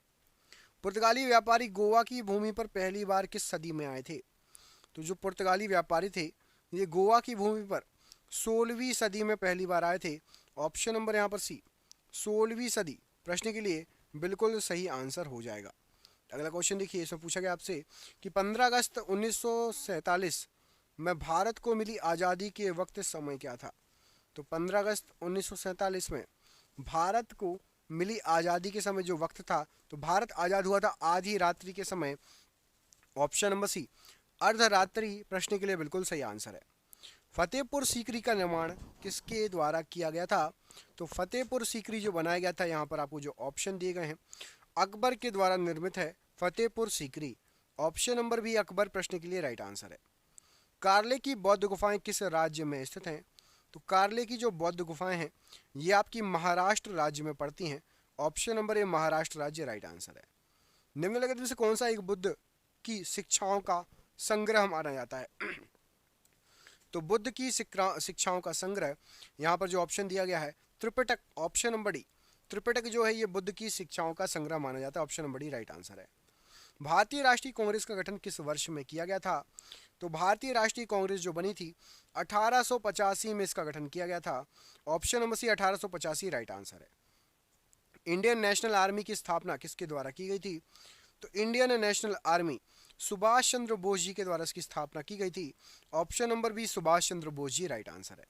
पुर्तगाली व्यापारी गोवा की भूमि पर पहली बार किस सदी में आए थे? तो जो पुर्तगाली व्यापारी थे ये गोवा की भूमि पर 16वीं सदी में पहली बार आए थे। ऑप्शन नंबर यहाँ पर सी, 16वीं सदी, प्रश्न के लिए बिल्कुल सही आंसर हो जाएगा। अगला क्वेश्चन देखिए, इसमें पूछा गया आपसे कि 15 अगस्त 1947 में भारत को मिली आज़ादी के वक्त समय क्या था? तो 15 अगस्त 1947 में भारत को मिली आज़ादी के समय जो वक्त था, तो भारत आज़ाद हुआ था आधी रात्रि के समय। ऑप्शन नंबर सी, अर्धरात्रि, प्रश्न के लिए बिल्कुल सही आंसर है। फतेहपुर सीकरी का निर्माण किसके द्वारा किया गया था? तो फतेहपुर सीकरी जो बनाया गया था, यहाँ पर आपको जो ऑप्शन दिए गए हैं, अकबर के द्वारा निर्मित है Fatehpur Sikri. Option number B Akbar प्रश्न के लिए राइट आंसर है। कार्ले की बौद्ध गुफाएं किस राज्य में स्थित हैं? तो कार्ले की जो बौद्ध गुफाएं हैं ये आपकी महाराष्ट्र राज्य में पड़ती हैं। ऑप्शन नंबर ए महाराष्ट्र राज्य राइट आंसर है। निम्नलिखित में से कौन सा एक बुद्ध की शिक्षाओं का संग्रह माना जाता है? तो बुद्ध की शिक्षाओं का संग्रह, यहाँ पर जो ऑप्शन दिया गया है Tripitaka, option number D. Tripitaka जो है ये बुद्ध की शिक्षाओं का संग्रह माना जाता है। Option number D right answer है। भारतीय राष्ट्रीय कांग्रेस का गठन किस वर्ष में किया गया था? तो भारतीय राष्ट्रीय कांग्रेस जो बनी थी 1885 में इसका गठन किया गया था। Option number C 1885 right answer है। इंडियन नेशनल आर्मी की स्थापना किसके द्वारा की गई थी? तो Indian National Army Subhash Chandra Bose ji के द्वारा इसकी स्थापना की गई थी। Option number B Subhash Chandra Bose ji right answer है।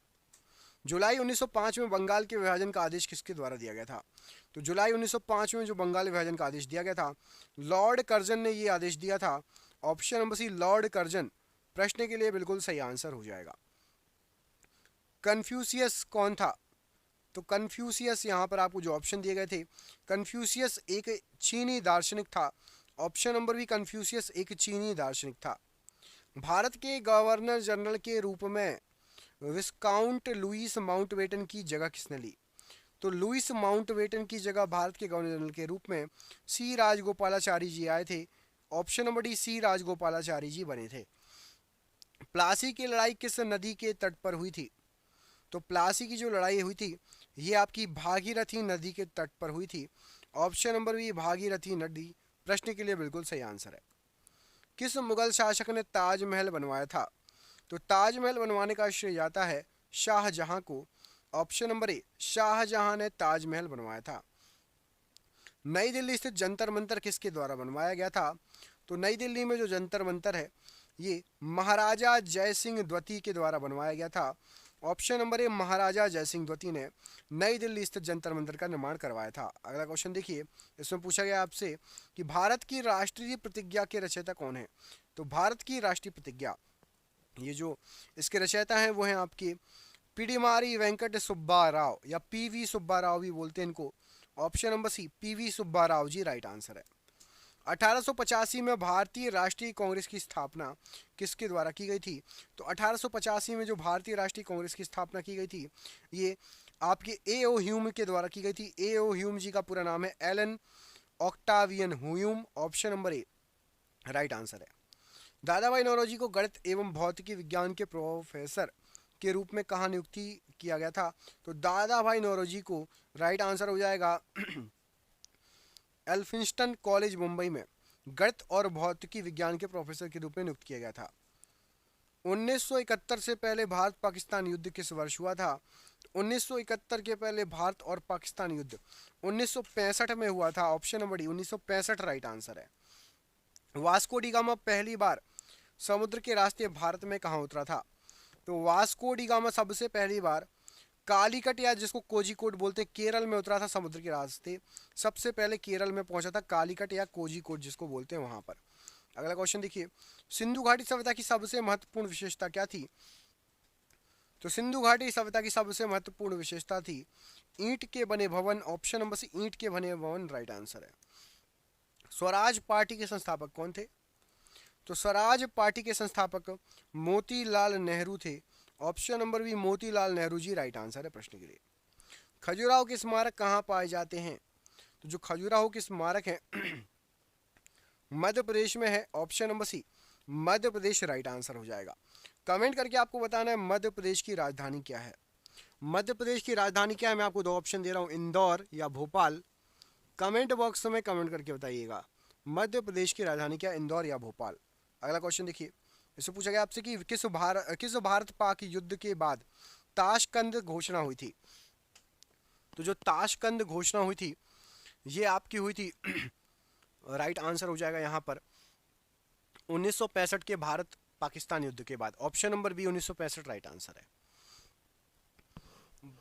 जुलाई 1905 में बंगाल के विभाजन का आदेश किसके द्वारा दिया गया था? तो जुलाई 1905 में जो बंगाल विभाजन का आदेश दिया गया था लॉर्ड कर्जन ने ये आदेश दिया था। Option number C Lord Curzon प्रश्न के लिए बिल्कुल सही आंसर हो जाएगा। कन्फ्यूशियस कौन था? तो कन्फ्यूशियस यहाँ पर आपको जो ऑप्शन दिए गए थे, कन्फ्यूशियस एक चीनी दार्शनिक था। ऑप्शन नंबर बी कन्फ्यूशियस एक चीनी दार्शनिक था। भारत के गवर्नर जनरल के रूप में विस्काउंट लुईस माउंटबेटन की जगह किसने ली? तो लुईस माउंटबेटन की जगह भारत के गवर्नर जनरल के रूप में सी राजगोपालाचारी जी आए थे। Option number D C Rajagopalachari ji बने थे। प्लासी की लड़ाई किस नदी के तट पर हुई थी? तो प्लासी की जो लड़ाई हुई थी ये आपकी भागीरथी नदी के तट पर हुई थी। ऑप्शन नंबर बी भागीरथी नदी प्रश्न के लिए बिल्कुल सही आंसर है। किस मुगल शासक ने ताजमहल बनवाया था? तो ताजमहल बनवाने का श्रेय जाता है शाहजहां को। ऑप्शन नंबर ए शाहजहां ने ताजमहल बनवाया था। नई दिल्ली स्थित जंतर मंतर किसके द्वारा बनवाया गया था? तो नई दिल्ली में जो जंतर मंतर है ये महाराजा जय सिंह द्वितीय के द्वारा बनवाया गया था। ऑप्शन नंबर ए महाराजा जय सिंह द्वितीय ने नई दिल्ली स्थित जंतर मंतर का निर्माण करवाया था। अगला क्वेश्चन देखिए, इसमें पूछा गया आपसे कि भारत की राष्ट्रीय प्रतिज्ञा के रचयिता कौन है? तो भारत की राष्ट्रीय प्रतिज्ञा ये जो इसके रचयिता हैं वो हैं आपके पिडिमारी वेंकट सुब्बा राव या पीवी सुब्बा राव भी बोलते हैं इनको। Option number C PV Subba Rao ji right answer है। 1885 में भारतीय राष्ट्रीय कांग्रेस की स्थापना किसके द्वारा की गई थी? तो 1885 में जो भारतीय राष्ट्रीय कांग्रेस की स्थापना की गई थी ये आपके ए.ओ. ह्यूम के द्वारा की गई थी। ए.ओ. ह्यूम जी का पूरा नाम है Allan Octavian Hume. Option number A right answer है। दादा भाई नौरोजी को गणित एवं भौतिकी विज्ञान के प्रोफेसर के रूप में कहाँ नियुक्ति किया गया था? तो दादा भाई नौरोजी को राइट आंसर हो जाएगा एल्फिंस्टन कॉलेज मुंबई में गणित और भौतिकी विज्ञान के प्रोफेसर के रूप में नियुक्त किया गया था। 1971 से पहले भारत पाकिस्तान युद्ध किस वर्ष हुआ था? 1971 के पहले भारत और पाकिस्तान युद्ध 1965 में हुआ था। Option number D 1965 right answer है। वास्को डी गामा पहली बार समुद्र के रास्ते भारत में कहाँ उतरा था? तो वास्को डी गामा सबसे पहली बार कालीकट या जिसको कोझिकोड बोलते हैं केरल में उतरा था समुद्र के रास्ते। सबसे पहले केरल में पहुंचा था, कालीकट या कोझिकोड जिसको बोलते हैं वहां पर। अगला क्वेश्चन देखिए, सिंधु घाटी सभ्यता की सबसे महत्वपूर्ण विशेषता क्या थी? तो सिंधु घाटी सभ्यता की सबसे महत्वपूर्ण विशेषता थी ईंट के बने भवन। ऑप्शन नंबर सी ईंट के बने भवन राइट आंसर है। स्वराज पार्टी के संस्थापक कौन थे? तो स्वराज पार्टी के संस्थापक मोतीलाल नेहरू थे। Option number B Motilal Nehru ji right answer है प्रश्न के लिए। खजुराहो के स्मारक कहाँ पाए जाते हैं? तो जो खजुराहो के स्मारक हैं मध्य प्रदेश में है। ऑप्शन नंबर सी मध्य प्रदेश राइट आंसर हो जाएगा। कमेंट करके आपको बताना है मध्य प्रदेश की राजधानी क्या है। मध्य प्रदेश की राजधानी क्या है? मैं आपको दो ऑप्शन दे रहा हूँ, इंदौर या भोपाल। कमेंट बॉक्स में कमेंट करके बताइएगा मध्य प्रदेश की राजधानी क्या, इंदौर या भोपाल। अगला क्वेश्चन देखिए, इससे पूछा गया आपसे कि किस भारत पाक युद्ध के बाद ताशकंद घोषणा हुई थी? तो जो ताशकंद घोषणा हुई थी ये आपकी हुई थी राइट आंसर हो जाएगा यहाँ पर 1965 के भारत पाकिस्तान युद्ध के बाद। Option number B 1965 right answer है।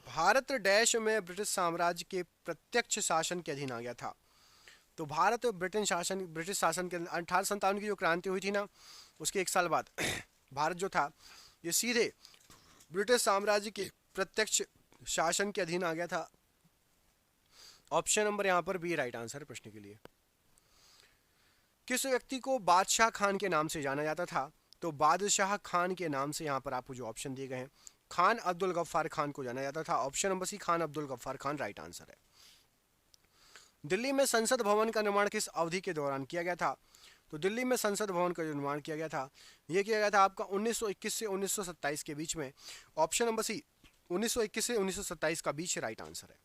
भारत डैश में ब्रिटिश साम्राज्य के प्रत्यक्ष शासन के अधीन आ गया था। तो भारत ब्रिटिश शासन के 1857 की जो क्रांति हुई थी ना उसके एक साल बाद भारत जो था ये सीधे ब्रिटिश साम्राज्य के प्रत्यक्ष शासन के अधीन आ गया था। ऑप्शन नंबर यहाँ पर बी राइट आंसर प्रश्न के लिए। किस व्यक्ति को बादशाह खान के नाम से जाना जाता था? तो बादशाह खान के नाम से यहाँ पर आपको जो ऑप्शन दिए गए हैं, खान अब्दुल गफ्फार खान को जाना जाता था। Option number C, Khan Abdul Ghaffar Khan right answer है। दिल्ली में संसद भवन का निर्माण किस अवधि के दौरान किया गया था? तो दिल्ली में संसद भवन का जो निर्माण किया गया था, यह किया गया था आपका 1921 से 1927 के बीच में। ऑप्शन नंबर सी, 1921 से 1927 का बीच राइट आंसर है।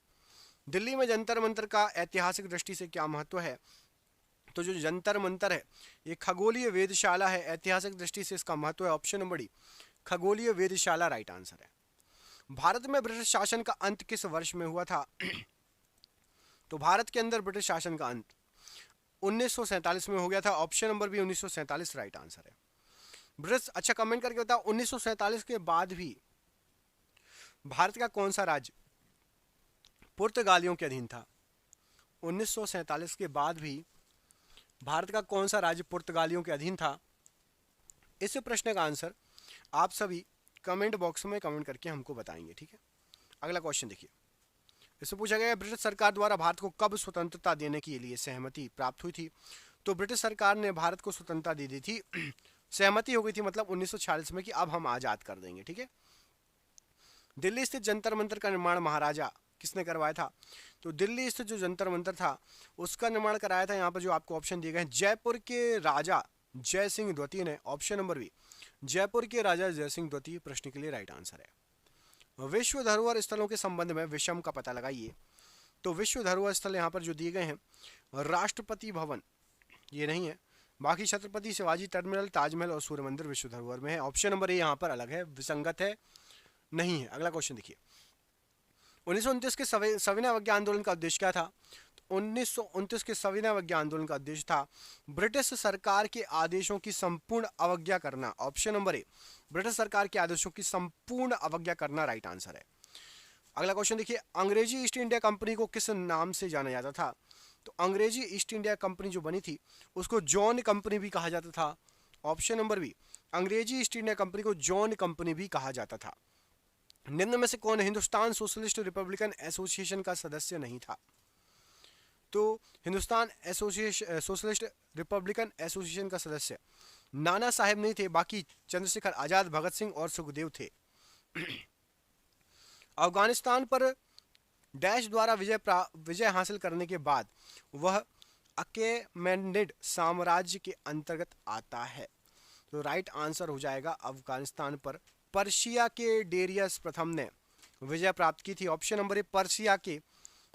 दिल्ली में जंतर मंतर का ऐतिहासिक दृष्टि से क्या महत्व है? तो जो जंतर मंतर है ये खगोलीय वेधशाला है, ऐतिहासिक दृष्टि से इसका महत्व है। ऑप्शन नंबर डी, खगोलीय वेधशाला राइट आंसर है। भारत में ब्रिटिश शासन का अंत किस वर्ष में हुआ था? तो भारत के अंदर ब्रिटिश शासन का अंत 1947 में हो गया था। Option number B, 1947 right answer है। ब्रिटिश, अच्छा कमेंट करके बताओ, 1947 के बाद भी भारत का कौन सा राज्य पुर्तगालियों के अधीन था? 1947 के बाद भी भारत का कौन सा राज्य पुर्तगालियों के अधीन था? इस प्रश्न का आंसर आप सभी कमेंट बॉक्स में कमेंट करके हमको बताएंगे, ठीक है। अगला क्वेश्चन देखिए, इससे पूछा गया ब्रिटिश सरकार द्वारा भारत को कब स्वतंत्रता देने के लिए सहमति प्राप्त हुई थी? तो ब्रिटिश सरकार ने भारत को स्वतंत्रता दे दी थी, सहमति हो गई थी मतलब 1946 में कि अब हम आजाद कर देंगे, ठीक है। दिल्ली स्थित जंतर मंतर का निर्माण महाराजा किसने करवाया था? तो दिल्ली स्थित जो जंतर मंतर था उसका निर्माण कराया था, यहाँ पर जो आपको ऑप्शन दिए गए हैं, जयपुर के राजा जय सिंह द्वितीय ने। ऑप्शन नंबर बी, जयपुर के राजा जय सिंह द्वितीय प्रश्न के लिए राइट आंसर है। विश्व धरोहर स्थलों के संबंध में विषम का पता लगाइए। तो विश्व धरोहर स्थल यहाँ पर जो दिए गए हैं, राष्ट्रपति भवन ये नहीं है, बाकी छत्रपति शिवाजी टर्मिनल, ताजमहल और सूर्य मंदिर विश्व धरोहर में है। ऑप्शन नंबर ए यहाँ पर अलग है, विसंगत है, नहीं है। अगला क्वेश्चन देखिए, 1929 के सविनय अवज्ञा आंदोलन का उद्देश्य क्या था? 1929 के सविनय अवज्ञा आंदोलन का उद्देश्य था ब्रिटिश सरकार के आदेशों की संपूर्ण अवज्ञा करना। ऑप्शन नंबर ए, ब्रिटिश सरकार के आदेशों की संपूर्ण अवज्ञा करना राइट आंसर है। अगला क्वेश्चन देखिए, अंग्रेजी ईस्ट इंडिया कंपनी को किस नाम से जाना जाता था? तो अंग्रेजी ईस्ट इंडिया कंपनी जो बनी थी उसको जॉन कंपनी भी कहा जाता था। ऑप्शन नंबर बी, अंग्रेजी ईस्ट इंडिया कंपनी को जॉन कंपनी भी कहा जाता था। निम्न में से कौन हिंदुस्तान सोशलिस्ट रिपब्लिकन एसोसिएशन का सदस्य नहीं था? तो हिंदुस्तान सोशलिस्ट रिपब्लिकन एसोसिएशन का सदस्य नाना साहेब नहीं थे, बाकी चंद्रशेखर आजाद, भगत सिंह और सुखदेव थे। अफगानिस्तान पर डैश द्वारा विजय हासिल करने के बाद वह अकेमेनिड साम्राज्य के अंतर्गत आता है। तो राइट आंसर हो जाएगा अफगानिस्तान पर पर्शिया के डेरियस प्रथम ने विजय प्राप्त की थी। ऑप्शन नंबर ए, पर्शिया के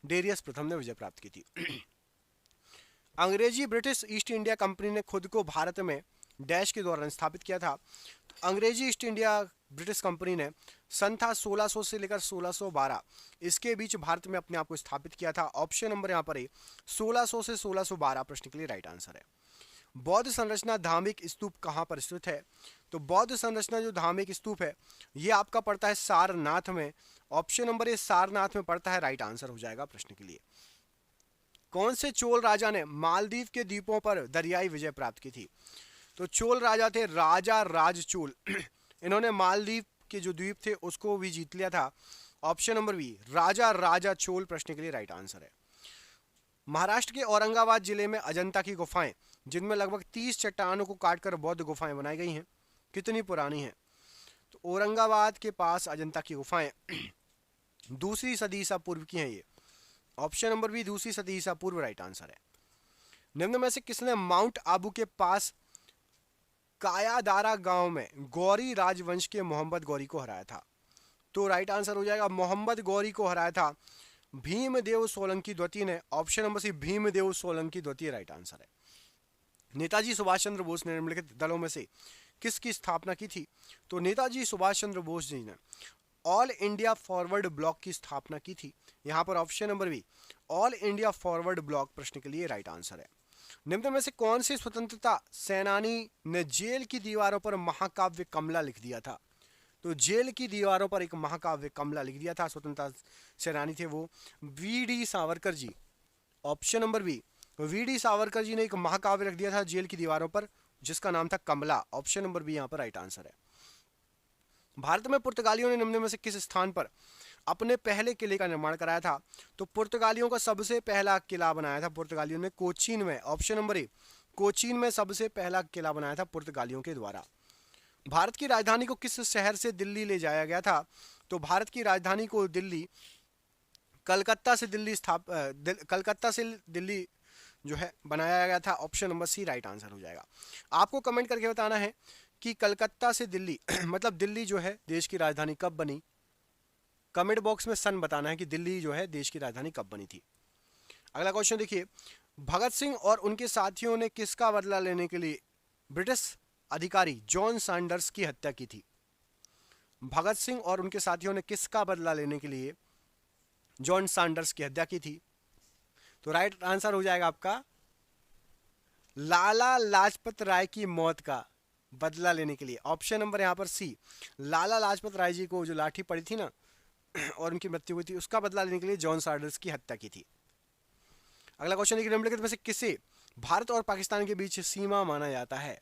डेरियस प्रथम ने विजय प्राप्त की थी। अंग्रेजी ब्रिटिश ईस्ट इंडिया कंपनी ने खुद को भारत में डैश के दौरान स्थापित किया था। तो अंग्रेजी ईस्ट इंडिया ब्रिटिश कंपनी ने सन था 1600 से लेकर 1612 इसके बीच भारत में अपने आप को स्थापित किया था। ऑप्शन नंबर यहाँ पर है 1600 से 1612 प्रश्न के लिए राइट आंसर है। बौद्ध संरचना धार्मिक स्तूप कहाँ पर स्थित है? तो बौद्ध संरचना जो धार्मिक स्तूप है ये आपका पड़ता है सारनाथ में। ऑप्शन नंबर ए, सारनाथ में पड़ता है, राइट आंसर हो जाएगा प्रश्न के लिए। कौन से चोल राजा ने मालदीव के द्वीपों पर दरियाई विजय प्राप्त की थी? तो चोल राजा थे राजा राजचोल। इन्होंने मालदीव के जो द्वीप थे उसको भी जीत लिया था। ऑप्शन नंबर बी, राजा राजा चोल प्रश्न के लिए राइट आंसर है। महाराष्ट्र के औरंगाबाद जिले में अजंता की गुफाएं जिनमें लगभग 30 चट्टानों को काटकर बौद्ध गुफाएं बनाई गई हैं, कितनी पुरानी हैं? तो औरंगाबाद के पास अजंता की गुफाएं 2वीं सदी ईसा पूर्व की हैं ये। ऑप्शन नंबर बी, 2वीं सदी ईसा पूर्व राइट आंसर है। निम्न में से किसने माउंट आबू के पास कायादारा गांव में गौरी राजवंश के मोहम्मद गौरी को हराया था? तो राइट आंसर हो जाएगा मोहम्मद गौरी को हराया था भीमदेव सोलंकी द्वितीय ने। Option number C, Bhimdev Solanki द्वितीय राइट आंसर है। नेताजी सुभाष चंद्र बोस ने निम्नलिखित दलों में से किसकी स्थापना की थी? तो नेताजी सुभाष चंद्र बोस जी ने ऑल इंडिया फॉरवर्ड ब्लॉक की स्थापना की थी। यहाँ पर option number B, All India Forward Bloc प्रश्न के लिए राइट आंसर है। निम्न में से कौन से स्वतंत्रता सेनानी ने जेल की दीवारों पर महाकाव्य कमला लिख दिया था? तो जेल की दीवारों पर एक महाकाव्य कमला लिख दिया था, स्वतंत्रता सेनानी थे वो VD. Savarkar ji. Option number B, VD. Savarkar ji ने एक महाकाव्य लिख दिया था जेल की दीवारों पर जिसका नाम था कमला। ऑप्शन नंबर बी यहाँ पर राइट आंसर है। भारत में पुर्तगालियों ने निम्न में से किस स्थान पर अपने पहले किले का निर्माण कराया था? तो पुर्तगालियों का सबसे पहला किला बनाया था पुर्तगालियों ने कोचीन में। ऑप्शन नंबर ए, कोचीन में सबसे पहला किला बनाया था पुर्तगालियों के द्वारा। भारत की राजधानी को किस शहर से दिल्ली ले जाया गया था? तो भारत की राजधानी को दिल्ली कलकत्ता से दिल्ली जो है बनाया गया था। Option number C right answer हो जाएगा। आपको कमेंट करके बताना है कि कलकत्ता से दिल्ली मतलब दिल्ली जो है देश की राजधानी कब बनी। कमेंट बॉक्स में सन बताना है कि दिल्ली जो है देश की राजधानी कब बनी थी। अगला क्वेश्चन देखिए, भगत सिंह और उनके साथियों ने किसका बदला लेने के लिए ब्रिटिश अधिकारी जॉन सैंडर्स की हत्या की थी? भगत सिंह और उनके साथियों ने किसका बदला लेने के लिए जॉन सैंडर्स की हत्या की थी? तो राइट आंसर हो जाएगा आपका लाला लाजपत राय की मौत का बदला लेने के लिए। ऑप्शन नंबर यहां पर सी, लाला लाजपत राय जी को जो लाठी पड़ी थी ना और उनकी मृत्यु हुई थी, उसका बदला लेने के लिए जॉन सैंडर्स की हत्या की थी। अगला क्वेश्चन देखिए, निम्नलिखित में से किसे भारत और पाकिस्तान के बीच सीमा माना जाता है?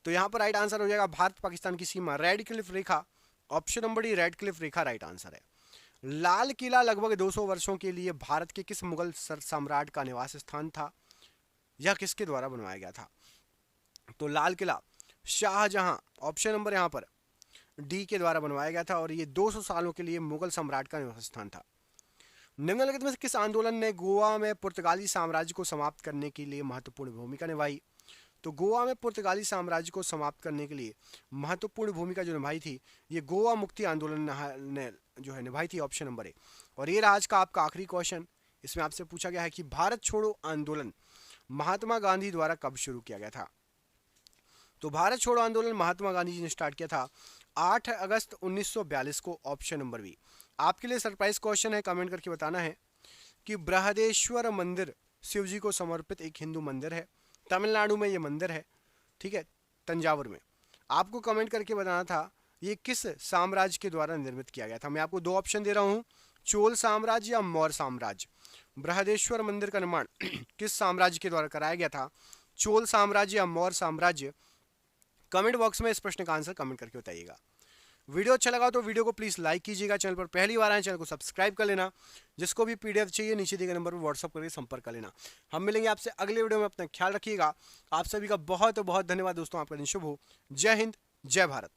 तो यहां पर राइट आंसर हो जाएगा भारत पाकिस्तान की सीमा रेड क्लिफ रेखा। Option number D Radcliffe रेखा राइट आंसर है। लाल किला लगभग 200 वर्षों के लिए भारत के किस मुगल सम्राट का निवास स्थान था? यह किसके द्वारा बनवाया गया था? तो लाल किला शाहजहां, ऑप्शन नंबर यहां पर डी के द्वारा बनवाया गया था और ये 200 सालों के लिए मुगल सम्राट का निवास स्थान था। निम्नलिखित में से किस आंदोलन ने गोवा में पुर्तगाली साम्राज्य को समाप्त करने के लिए महत्वपूर्ण भूमिका निभाई? तो गोवा में पुर्तगाली साम्राज्य को समाप्त करने के लिए महत्वपूर्ण भूमिका जो निभाई थी, ये गोवा मुक्ति आंदोलन ने जो है निभाई थी। ऑप्शन नंबर ए। और ये आज का आपका आखिरी क्वेश्चन, इसमें आपसे पूछा गया है कि भारत छोड़ो आंदोलन महात्मा गांधी द्वारा कब शुरू किया गया था? तो भारत छोड़ो आंदोलन महात्मा गांधी जी ने स्टार्ट किया था 8 अगस्त 1942 को। Option number B. आपके लिए सरप्राइज क्वेश्चन है, कमेंट करके बताना है कि बृहदेश्वर मंदिर शिव जी को समर्पित एक हिंदू मंदिर है, तमिलनाडु में ये मंदिर है, ठीक है, तंजावुर में। आपको कमेंट करके बताना था ये किस साम्राज्य के द्वारा निर्मित किया गया था। मैं आपको दो ऑप्शन दे रहा हूँ, चोल साम्राज्य या मौर्य साम्राज्य। बृहदेश्वर मंदिर का निर्माण किस साम्राज्य के द्वारा कराया गया था, चोल साम्राज्य या मौर्य साम्राज्य? कमेंट बॉक्स में इस प्रश्न का आंसर कमेंट करके बताइएगा। वीडियो अच्छा लगा तो वीडियो को प्लीज़ लाइक कीजिएगा, चैनल पर पहली बार आए चैनल को सब्सक्राइब कर लेना, जिसको भी पीडीएफ चाहिए नीचे दिए गए नंबर पर व्हाट्सअप करके संपर्क कर लेना। हम मिलेंगे आपसे अगले वीडियो में, अपना ख्याल रखिएगा। आप सभी का बहुत बहुत धन्यवाद दोस्तों, आपका दिन शुभ हो। जय हिंद, जय भारत।